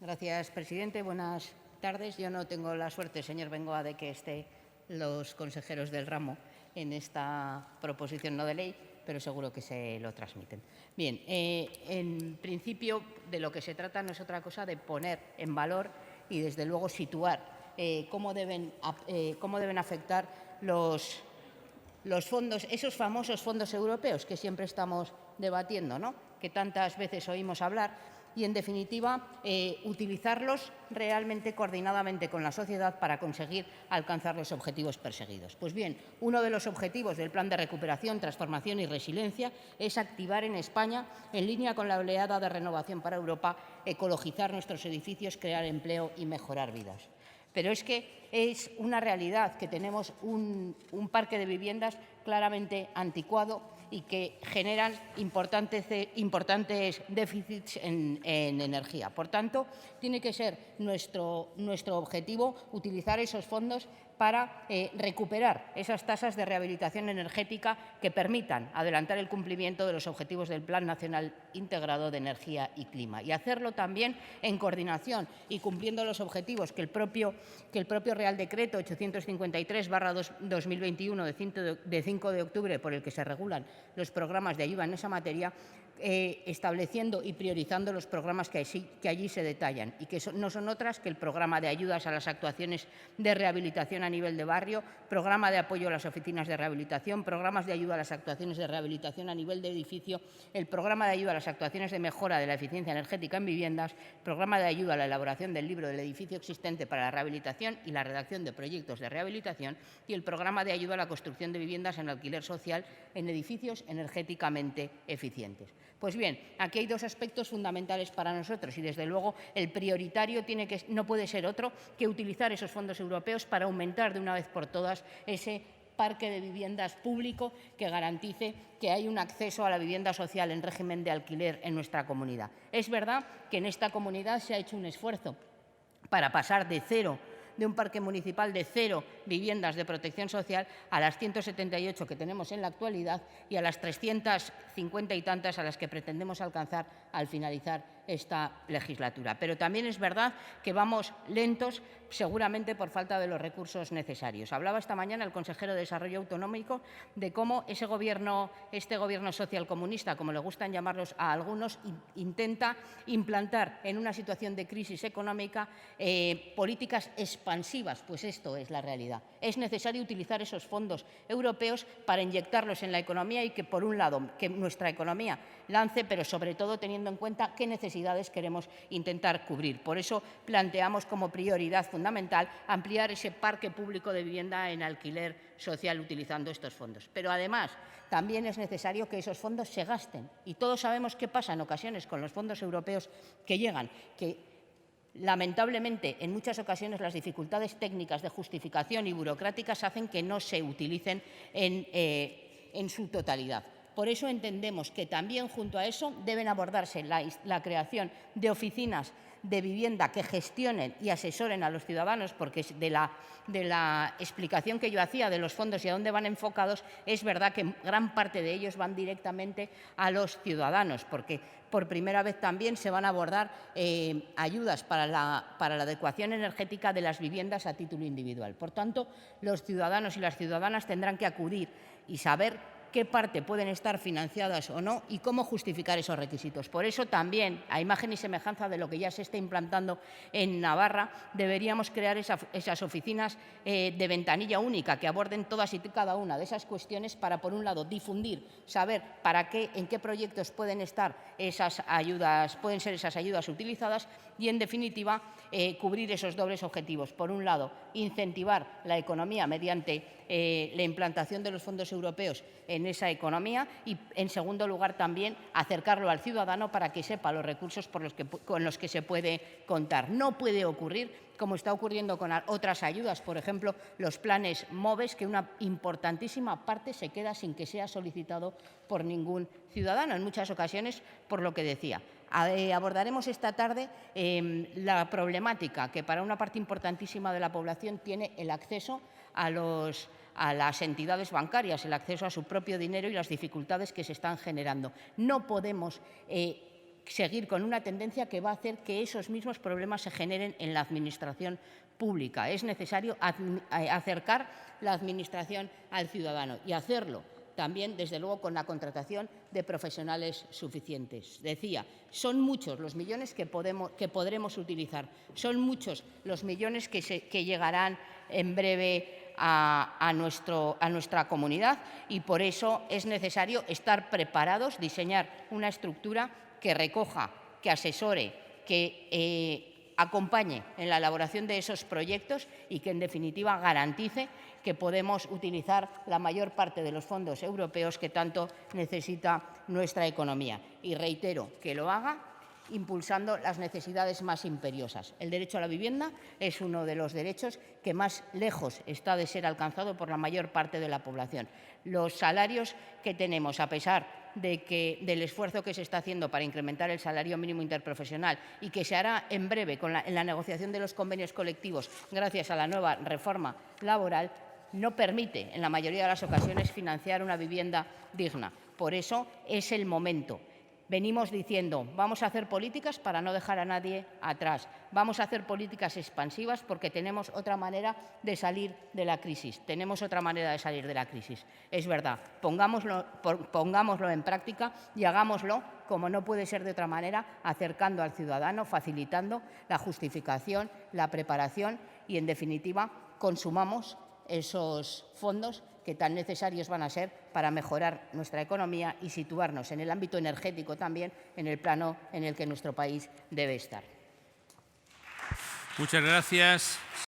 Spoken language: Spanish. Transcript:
Gracias, presidente. Buenas tardes. Yo no tengo la suerte, señor Bengoa, de que estén los consejeros del ramo en esta proposición no de ley, pero seguro que se lo transmiten. Bien, en principio de lo que se trata no es otra cosa de poner en valor y, desde luego, situar cómo deben afectar los fondos, esos famosos fondos europeos que siempre estamos debatiendo, ¿no?, que tantas veces oímos hablar, y, en definitiva, utilizarlos realmente coordinadamente con la sociedad para conseguir alcanzar los objetivos perseguidos. Pues bien, uno de los objetivos del Plan de Recuperación, Transformación y Resiliencia es activar en España, en línea con la oleada de renovación para Europa, ecologizar nuestros edificios, crear empleo y mejorar vidas. Pero es que es una realidad que tenemos un parque de viviendas claramente anticuado y que generan importantes déficits en energía. Por tanto, tiene que ser nuestro objetivo utilizar esos fondos para recuperar esas tasas de rehabilitación energética que permitan adelantar el cumplimiento de los objetivos del Plan Nacional Integrado de Energía y Clima, y hacerlo también en coordinación y cumpliendo los objetivos que el propio Real Decreto 853/2021 de 5 de octubre, por el que se regulan los programas de ayuda en esa materia, estableciendo y priorizando los programas que allí se detallan, y que no son otras que el programa de ayudas a las actuaciones de rehabilitación a nivel de barrio, programa de apoyo a las oficinas de rehabilitación, programas de ayuda a las actuaciones de rehabilitación a nivel de edificio, el programa de ayuda a las actuaciones de mejora de la eficiencia energética en viviendas, programa de ayuda a la elaboración del libro del edificio existente para la rehabilitación y la redacción de proyectos de rehabilitación, y el programa de ayuda a la construcción de viviendas en alquiler social en edificios energéticamente eficientes. Pues bien, aquí hay dos aspectos fundamentales para nosotros y, desde luego, el prioritario no puede ser otro que utilizar esos fondos europeos para aumentar de una vez por todas ese parque de viviendas público que garantice que hay un acceso a la vivienda social en régimen de alquiler en nuestra comunidad. Es verdad que en esta comunidad se ha hecho un esfuerzo para pasar de un parque municipal de 0 viviendas de protección social a las 178 que tenemos en la actualidad y a las 350 y tantas a las que pretendemos alcanzar al finalizar esta legislatura. Pero también es verdad que vamos lentos, seguramente por falta de los recursos necesarios. Hablaba esta mañana el consejero de Desarrollo Autonómico de cómo este gobierno socialcomunista, como le gustan llamarlos a algunos, intenta implantar en una situación de crisis económica políticas expansivas. Pues esto es la realidad. Es necesario utilizar esos fondos europeos para inyectarlos en la economía y que, por un lado, que nuestra economía lance, pero sobre todo teniendo en cuenta qué necesidades queremos intentar cubrir. Por eso planteamos como prioridad fundamental ampliar ese parque público de vivienda en alquiler social utilizando estos fondos. Pero, además, también es necesario que esos fondos se gasten. Y todos sabemos qué pasa en ocasiones con los fondos europeos que llegan, que lamentablemente, en muchas ocasiones, las dificultades técnicas de justificación y burocráticas hacen que no se utilicen en su totalidad. Por eso entendemos que también, junto a eso, deben abordarse la creación de oficinas de vivienda que gestionen y asesoren a los ciudadanos, porque de la explicación que yo hacía de los fondos y a dónde van enfocados, es verdad que gran parte de ellos van directamente a los ciudadanos, porque por primera vez también se van a abordar ayudas para la adecuación energética de las viviendas a título individual. Por tanto, los ciudadanos y las ciudadanas tendrán que acudir y saber qué parte pueden estar financiadas o no y cómo justificar esos requisitos. Por eso también, a imagen y semejanza de lo que ya se está implantando en Navarra, deberíamos crear esas oficinas de ventanilla única que aborden todas y cada una de esas cuestiones para, por un lado, difundir, saber en qué proyectos pueden ser esas ayudas utilizadas y, en definitiva, cubrir esos dobles objetivos. Por un lado, incentivar la economía mediante la implantación de los fondos europeos en esa economía y, en segundo lugar, también acercarlo al ciudadano para que sepa los recursos con los que se puede contar. No puede ocurrir, como está ocurriendo con otras ayudas, por ejemplo, los planes MOVES, que una importantísima parte se queda sin que sea solicitado por ningún ciudadano, en muchas ocasiones, por lo que decía. Abordaremos esta tarde la problemática que para una parte importantísima de la población tiene el acceso a las entidades bancarias, el acceso a su propio dinero y las dificultades que se están generando. No podemos seguir con una tendencia que va a hacer que esos mismos problemas se generen en la administración pública. Es necesario acercar la administración al ciudadano y hacerlo también, desde luego, con la contratación de profesionales suficientes. Decía, son muchos los millones que podremos utilizar, son muchos los millones que llegarán en breve a nuestra comunidad y por eso es necesario estar preparados, diseñar una estructura que recoja, que asesore, que acompañe en la elaboración de esos proyectos y que, en definitiva, garantice que podemos utilizar la mayor parte de los fondos europeos que tanto necesita nuestra economía. Y reitero, que lo haga impulsando las necesidades más imperiosas. El derecho a la vivienda es uno de los derechos que más lejos está de ser alcanzado por la mayor parte de la población. Los salarios que tenemos, a pesar del esfuerzo que se está haciendo para incrementar el salario mínimo interprofesional y que se hará en breve en la negociación de los convenios colectivos gracias a la nueva reforma laboral, no permite, en la mayoría de las ocasiones, financiar una vivienda digna. Por eso es el momento. Venimos diciendo, vamos a hacer políticas para no dejar a nadie atrás. Vamos a hacer políticas expansivas porque tenemos otra manera de salir de la crisis. Tenemos otra manera de salir de la crisis. Es verdad, pongámoslo en práctica y hagámoslo, como no puede ser de otra manera, acercando al ciudadano, facilitando la justificación, la preparación y, en definitiva, consumamos esos fondos que tan necesarios van a ser para mejorar nuestra economía y situarnos en el ámbito energético también en el plano en el que nuestro país debe estar. Muchas gracias.